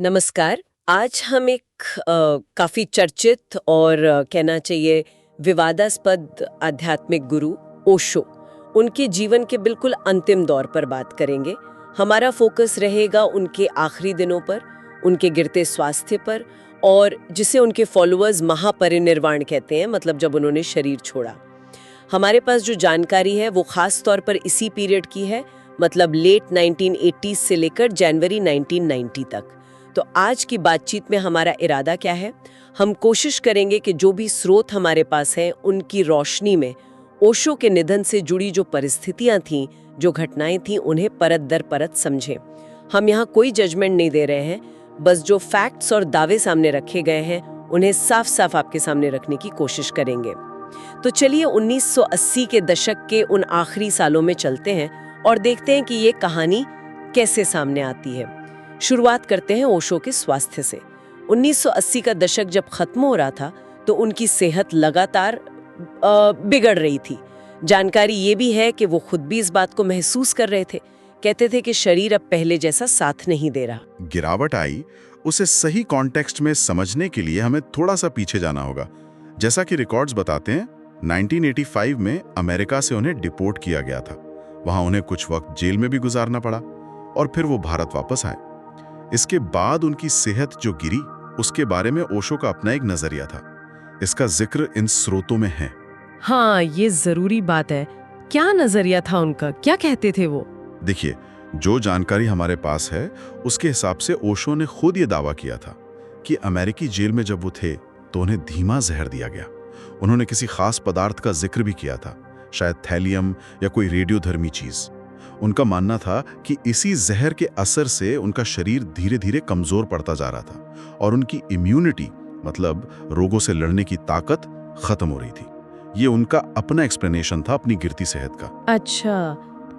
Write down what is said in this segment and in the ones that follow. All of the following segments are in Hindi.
नमस्कार। आज हम एक काफ़ी चर्चित और कहना चाहिए विवादास्पद आध्यात्मिक गुरु ओशो, उनके जीवन के बिल्कुल अंतिम दौर पर बात करेंगे। हमारा फोकस रहेगा उनके आखिरी दिनों पर, उनके गिरते स्वास्थ्य पर और जिसे उनके फॉलोअर्स महापरिनिर्वाण कहते हैं, मतलब जब उन्होंने शरीर छोड़ा। हमारे पास जो जानकारी है वो खास तौर पर इसी पीरियड की है, मतलब लेट 1980s से लेकर जनवरी 1990 तक। तो आज की बातचीत में हमारा इरादा क्या है? हम कोशिश करेंगे कि जो भी स्रोत हमारे पास हैं उनकी रोशनी में ओशो के निधन से जुड़ी जो परिस्थितियां थीं, जो घटनाएं थीं, उन्हें परत दर परत समझें। हम यहाँ कोई जजमेंट नहीं दे रहे हैं, बस जो फैक्ट्स और दावे सामने रखे गए हैं उन्हें साफ साफ आपके सामने रखने की कोशिश करेंगे। तो चलिए 1980 के दशक के उन आखिरी सालों में चलते हैं और देखते हैं कि ये कहानी कैसे सामने आती है। शुरुआत करते हैं ओशो के स्वास्थ्य से। 1980 का दशक जब खत्म हो रहा था तो उनकी सेहत लगातार बिगड़ रही थी। जानकारी ये भी है कि वो खुद भी इस बात को महसूस कर रहे थे। कहते थे कि शरीर अब पहले जैसा साथ नहीं दे रहा। गिरावट आई, उसे सही कॉन्टेक्स्ट में समझने के लिए हमें थोड़ा सा पीछे जाना होगा। जैसा कि रिकॉर्ड्स बताते हैं, 1985 में अमेरिका से उन्हें डिपोर्ट किया गया था। वहां उन्हें कुछ वक्त जेल में भी गुजारना पड़ा और फिर वो भारत वापस आए। इसके बाद उनकी सेहत जो गिरी, उसके बारे में ओशो का अपना एक नजरिया था। इसका जिक्र इन स्रोतों में है। हाँ, ये जरूरी बात है। क्या नजरिया था उनका? क्या कहते थे वो? देखिए, जो जानकारी हमारे पास है उसके हिसाब से ओशो ने खुद ये दावा किया था कि अमेरिकी जेल में जब वो थे तो उन्हें धीमा जहर दिया गया। उन्होंने किसी खास पदार्थ का जिक्र भी किया था, शायद थैलियम या कोई रेडियोधर्मी चीज। उनका मानना था कि इसी जहर के असर से उनका शरीर धीरे धीरे कमजोर पड़ता जा रहा था और उनकी इम्यूनिटी, मतलब रोगों से लड़ने की ताकत, खत्म हो रही थी। ये उनका अपना एक्सप्लेनेशन था अपनी गिरती सेहत का। अच्छा,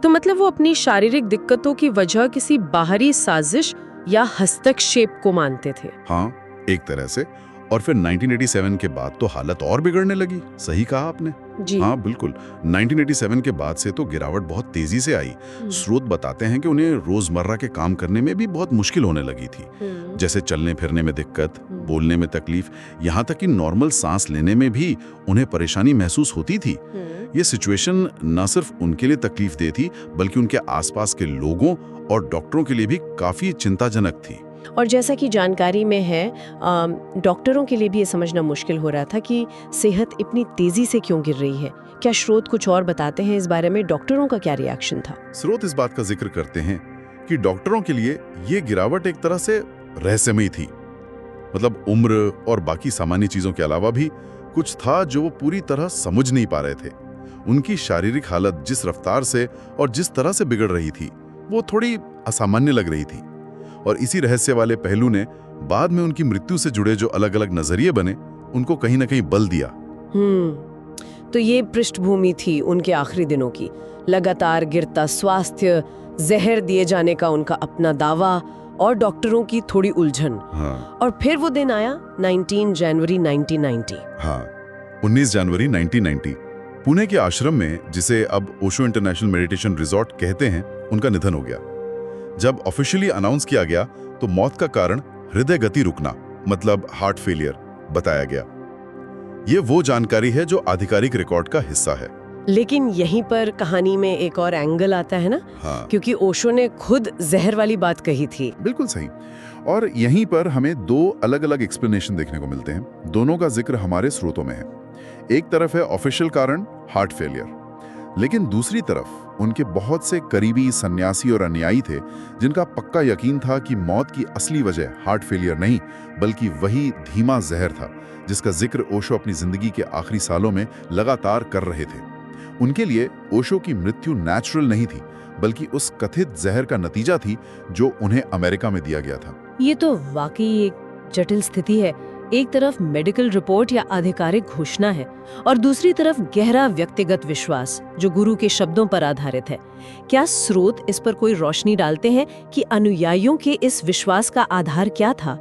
तो मतलब वो अपनी शारीरिक दिक्कतों की वजह किसी बाहरी साजिश या हस्तक्षेप को मानते थे? हाँ, एक तरह से। और फिर 1987 के बाद तो हालत और बिगड़ने लगी। सही कहा आपने जी। हाँ बिल्कुल, 1987 के बाद से तो गिरावट बहुत तेजी से आई। स्रोत बताते हैं कि उन्हें रोजमर्रा के काम करने में भी बहुत मुश्किल होने लगी थी, जैसे चलने फिरने में दिक्कत, बोलने में तकलीफ, यहाँ तक कि नॉर्मल सांस लेने में भी उन्हें परेशानी महसूस होती थी। ये सिचुएशन न सिर्फ उनके लिए तकलीफ दे थी, बल्कि उनके आसपास के लोगों और डॉक्टरों के लिए भी काफी चिंताजनक थी। और जैसा कि जानकारी में है, डॉक्टरों के लिए भी ये समझना मुश्किल हो रहा था कि सेहत इतनी तेजी से क्यों गिर रही है। क्या स्रोत कुछ और बताते हैं इस बारे में? डॉक्टरों का क्या रिएक्शन था? स्रोत इस बात का जिक्र करते हैं कि डॉक्टरों के लिए ये गिरावट एक तरह से रहस्यमयी थी। मतलब उम्र और बाकी सामान्य चीजों के अलावा भी कुछ था जो वो पूरी तरह समझ नहीं पा रहे थे। उनकी शारीरिक हालत जिस रफ्तार से और जिस तरह से बिगड़ रही थी, वो थोड़ी असामान्य लग रही थी। और इसी रहस्य वाले पहलू ने बाद में उनकी मृत्यु से जुड़े जो अलग अलग नजरिए बने, उनको कहीं ना कहीं बल दिया। तो ये पृष्ठभूमि थी उनके आखिरी दिनों की। लगातार गिरता स्वास्थ्य, जहर दिए जाने का उनका अपना दावा और डॉक्टरों की थोड़ी उलझन। हाँ। और फिर वो दिन आया 19 जनवरी 1990। हाँ, 19 जनवरी 1990 पुणे के आश्रम में, जिसे अब ओशो इंटरनेशनल मेडिटेशन रिजॉर्ट कहते हैं, उनका निधन हो गया। जब ऑफिशियली अनाउंस किया गया तो मौत का कारण हृदय गति रुकना, मतलब हार्ट फेलियर बताया गया। ये वो जानकारी है जो आधिकारिक रिकॉर्ड का हिस्सा है। लेकिन यहीं पर कहानी में एक और एंगल आता है ना? हाँ। क्योंकि ओशो ने खुद जहर वाली बात कही थी। बिल्कुल सही। और यहीं पर हमें दो अलग अलग एक्सप्लेनेशन देखने को मिलते हैं। दोनों का जिक्र हमारे स्रोतों में है। एक तरफ है ऑफिशियल कारण हार्ट फेलियर, लेकिन दूसरी तरफ उनके बहुत से करीबी सन्यासी और अनुयायी थे जिनका पक्का यकीन था कि मौत की असली वजह हार्ट फेलियर नहीं, बल्कि वही धीमा जहर था जिसका जिक्र ओशो अपनी जिंदगी के आखिरी सालों में लगातार कर रहे थे। उनके लिए ओशो की मृत्यु नेचुरल नहीं थी, बल्कि उस कथित जहर का नतीजा थी जो उन्हें अमेरिका में दिया गया था। ये तो वाकई एक जटिल स्थिति है। एक तरफ मेडिकल रिपोर्ट या आधिकारिक घोषणा है और दूसरी तरफ गहरा व्यक्तिगत विश्वास जो गुरु के शब्दों पर आधारित है। क्या स्रोत इस पर कोई रोशनी डालते हैं कि अनुयायियों के इस विश्वास का आधार क्या था?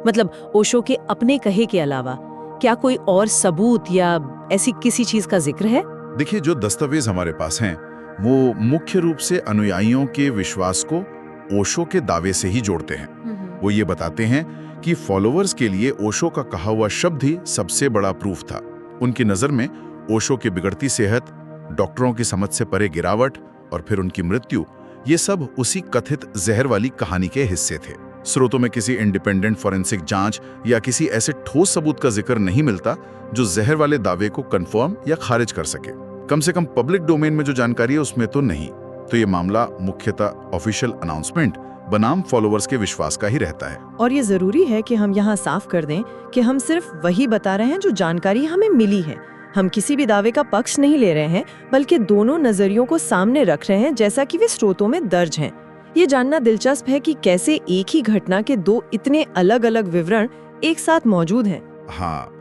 मतलब ओशो के अपने कहे के अलावा क्या कोई और सबूत या ऐसी किसी चीज का जिक्र है? देखिए, जो दस्तावेज हमारे पास हैं वो मुख्य रूप से अनुयायियों के विश्वास को ओशो के दावे से ही जोड़ते हैं। वो ये बताते हैं कि फॉलोअर्स के लिए ओशो का कहा हुआ शब्द ही सबसे बड़ा प्रूफ था। उनकी नज़र में ओशो की बिगड़ती सेहत, डॉक्टरों की समझ से परे गिरावट और फिर उनकी मृत्यु, ये सब उसी कथित जहर वाली कहानी के हिस्से थे। स्रोतों में किसी इंडिपेंडेंट फॉरेंसिक जांच या किसी ऐसे ठोस सबूत का जिक्र नहीं मिलता जो जहर वाले दावे को कंफर्म या खारिज कर सके। कम से कम पब्लिक डोमेन में जो जानकारी है उसमें तो नहीं। तो ये मामला मुख्यतः ऑफिशियल अनाउंसमेंट बनाम फॉलोअर्स के विश्वास का ही रहता है। और ये जरूरी है कि हम यहाँ साफ कर दें कि हम सिर्फ वही बता रहे हैं जो जानकारी हमें मिली है। हम किसी भी दावे का पक्ष नहीं ले रहे हैं, बल्कि दोनों नजरियों को सामने रख रहे हैं जैसा कि वे स्रोतों में दर्ज हैं। ये जानना दिलचस्प है कि कैसे एक ही घटना के दो इतने अलग अलग विवरण एक साथ मौजूद हैं। हाँ,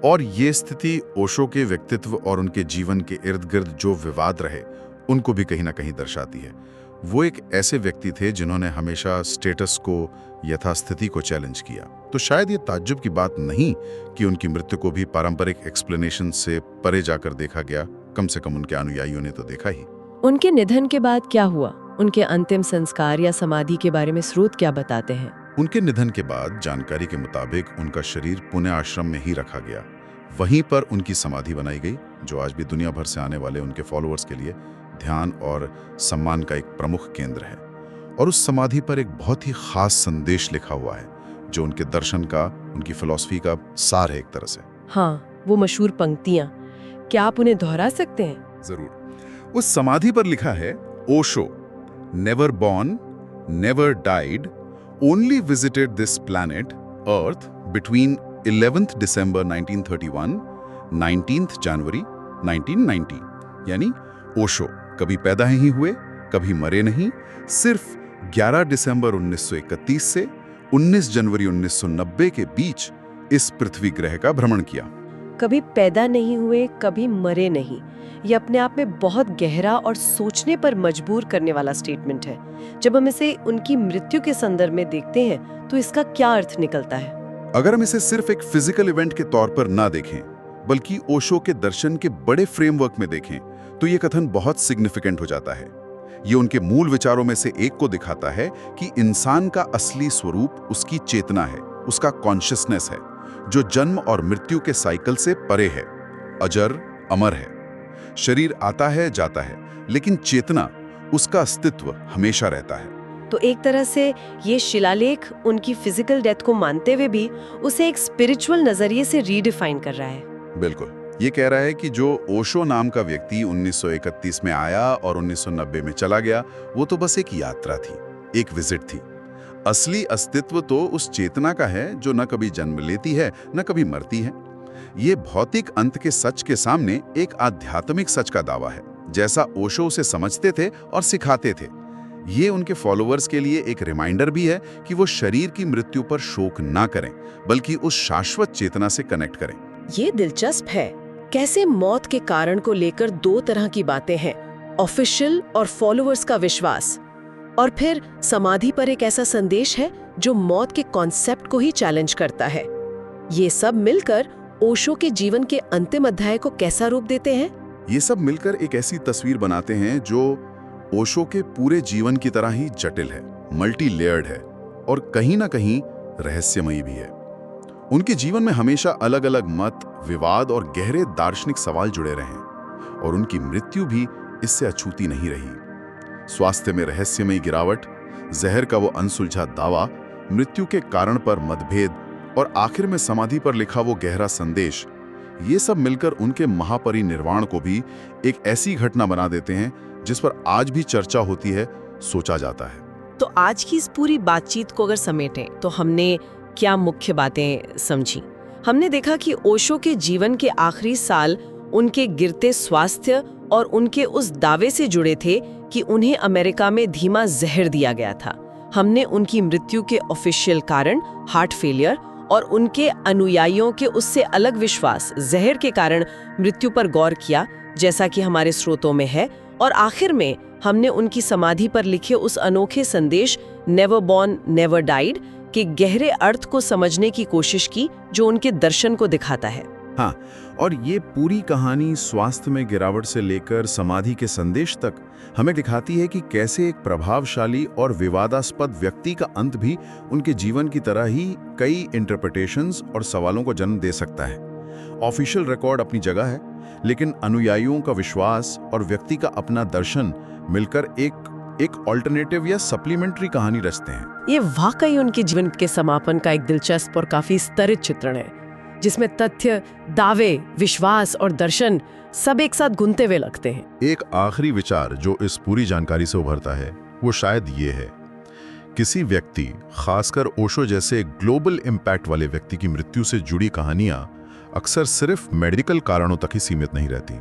और ये स्थिति ओशो के व्यक्तित्व और उनके जीवन के इर्द गिर्द जो विवाद रहे उनको भी कहीं ना कहीं दर्शाती है। वो एक ऐसे व्यक्ति थे जिन्होंने हमेशा स्टेटस को, यथास्थिति को चैलेंज किया। तो शायद ये ताज्जुब की बात नहीं कि उनकी मृत्यु को भी पारंपरिक एक्सप्लेनेशन से परे जाकर देखा गया। कम से कम उनके अनुयायियों ने तो देखा ही। उनके निधन के बाद क्या हुआ? उनके अंतिम संस्कार या समाधि के बारे में स्रोत क्या बताते हैं? उनके निधन के बाद जानकारी के मुताबिक उनका शरीर पुणे आश्रम में ही रखा गया। वहीं पर उनकी समाधि बनाई गई, जो आज भी दुनिया भर से आने वाले उनके फॉलोअर्स के लिए ध्यान और सम्मान का एक प्रमुख केंद्र है। और उस समाधि पर एक बहुत ही खास संदेश लिखा हुआ है जो उनके दर्शन का, उनकी फिलॉसफी का सार है एक तरह से। हाँ, वो मशहूर पंक्तियां, क्या आप उन्हें दोहरा सकते हैं? जरूर। उस समाधि पर लिखा है, Osho, never born, never died, only visited this planet earth between 11th December 1931, 19th January 1990। यानी ओशो कभी पैदा ही हुए, कभी मरे नहीं, सिर्फ 11 दिसंबर 1931 से 19 जनवरी 1990 के बीच इस पृथ्वी ग्रह का भ्रमण किया। कभी पैदा नहीं हुए, कभी मरे नहीं। ये अपने आप में बहुत गहरा और सोचने पर मजबूर करने वाला स्टेटमेंट है। जब हम इसे उनकी मृत्यु के संदर्भ में देखते हैं तो इसका क्या अर्थ निकलता है? अगर हम इसे सिर्फ एक फिजिकल इवेंट के तौर पर ना देखें, बल्कि ओशो के दर्शन के बड़े फ्रेमवर्क में देखें, तो ये कथन बहुत सिग्निफिकेंट हो जाता है। ये उनके मूल विचारों में से एक को दिखाता है कि इंसान का असली स्वरूप उसकी चेतना है, उसका कॉन्शियसनेस है, जो जन्म और मृत्यु के साइकिल से परे है, अजर अमर है। शरीर आता है जाता है, लेकिन चेतना, उसका अस्तित्व हमेशा रहता है। तो एक तरह से ये शिलालेख उनकी फिजिकल डेथ को मानते हुए भी उसे एक स्पिरिचुअल नजरिए से रीडिफाइन कर रहा है। बिल्कुल। ये कह रहा है कि जो ओशो नाम का व्यक्ति 1931 में आया और 1990 में चला गया, वो तो बस एक यात्रा थी, एक विजिट थी। असली अस्तित्व तो उस चेतना का है जो न कभी जन्म लेती है, न कभी मरती है। ये भौतिक अंत के सच के सामने एक आध्यात्मिक सच का दावा है, जैसा ओशो उसे समझते थे और सिखाते थे। ये उनके फॉलोअर्स के लिए एक रिमाइंडर भी है कि वो शरीर की मृत्यु पर शोक ना करें, बल्कि उस शाश्वत चेतना से कनेक्ट करें। ये दिलचस्प है, कैसे मौत के कारण को लेकर दो तरह की बातें हैं, ऑफिशियल और फॉलोअर्स का विश्वास, और फिर समाधि पर एक ऐसा संदेश है जो मौत के कॉन्सेप्ट को ही चैलेंज करता है। ये सब मिलकर ओशो के जीवन के अंतिम अध्याय को कैसा रूप देते हैं? ये सब मिलकर एक ऐसी तस्वीर बनाते हैं जो ओशो के पूरे जीवन की तरह ही जटिल है, मल्टी लेयर्ड है और कहीं ना कहीं रहस्यमयी भी है। उनके जीवन में हमेशा अलग अलग मत, विवाद और गहरे दार्शनिक सवाल जुड़े रहे, और उनकी मृत्यु भी इससे अछूती नहीं रही। स्वास्थ्य में रहस्यमयी गिरावट, जहर का वो अनसुलझा दावा, मृत्यु के कारण पर मतभेद और आखिर में समाधि पर लिखा वो गहरा संदेश, ये सब मिलकर उनके महापरिनिर्वाण को भी एक ऐसी घटना बना देते हैं जिस पर आज भी चर्चा होती है, सोचा जाता है। तो आज की इस पूरी बातचीत को अगर समेटें तो हमने क्या मुख्य बातें समझी? हमने देखा कि ओशो के जीवन के आखिरी साल उनके गिरते स्वास्थ्य और उनके उस दावे से जुड़े थे कि उन्हें अमेरिका में धीमा जहर दिया गया था। हमने उनकी मृत्यु के ऑफिशियल कारण, हार्ट फेलियर, और उनके अनुयायियों के उससे अलग विश्वास, जहर के कारण मृत्यु पर गौर किया, जैसा कि हमारे स्रोतों में है। और आखिर में हमने उनकी समाधि पर लिखे उस अनोखे संदेश नेवर बॉर्न नेवर डाइड के गहरे अर्थ को समझने की कोशिश की, जो उनके दर्शन को दिखाता है। हाँ, और ये पूरी कहानी स्वास्थ्य में गिरावट से लेकर समाधि के संदेश तक हमें दिखाती है कि कैसे एक प्रभावशाली और विवादास्पद व्यक्ति का अंत भी उनके जीवन की तरह ही कई इंटरप्रिटेशंस और सवालों को जन्म दे सकता है। ऑफिशियल रिकॉर्ड अपनी जगह है, लेकिन अनुयायियों का विश्वास और व्यक्ति का अपना दर्शन मिलकर एक ऑल्टरनेटिव या सप्लीमेंट्री कहानी रचते हैं। ये वाकई उनके जीवन के समापन का एक दिलचस्प और काफी स्तरित चित्रण है, जिसमें तथ्य, दावे, विश्वास और दर्शन सब एक साथ गुनते हुए लगते हैं। एक आखिरी विचार जो इस पूरी जानकारी से उभरता है वो शायद ये है, किसी व्यक्ति, खासकर ओशो जैसे ग्लोबल इम्पैक्ट वाले व्यक्ति की मृत्यु से जुड़ी कहानियां अक्सर सिर्फ मेडिकल कारणों तक ही सीमित नहीं रहती।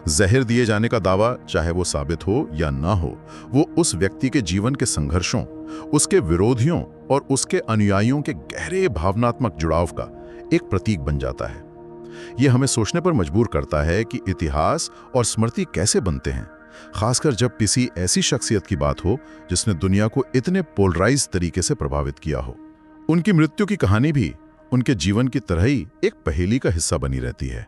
जहर दिए जाने का दावा, चाहे वो साबित हो या ना हो, वो उस व्यक्ति के जीवन के संघर्षों, उसके विरोधियों और उसके अनुयायियों के गहरे भावनात्मक जुड़ाव का एक प्रतीक बन जाता है। ये हमें सोचने पर मजबूर करता है कि इतिहास और स्मृति कैसे बनते हैं, खासकर जब किसी ऐसी शख्सियत की बात हो जिसने दुनिया को इतने पोलराइज तरीके से प्रभावित किया हो। उनकी मृत्यु की कहानी भी उनके जीवन की तरह ही एक पहेली का हिस्सा बनी रहती है।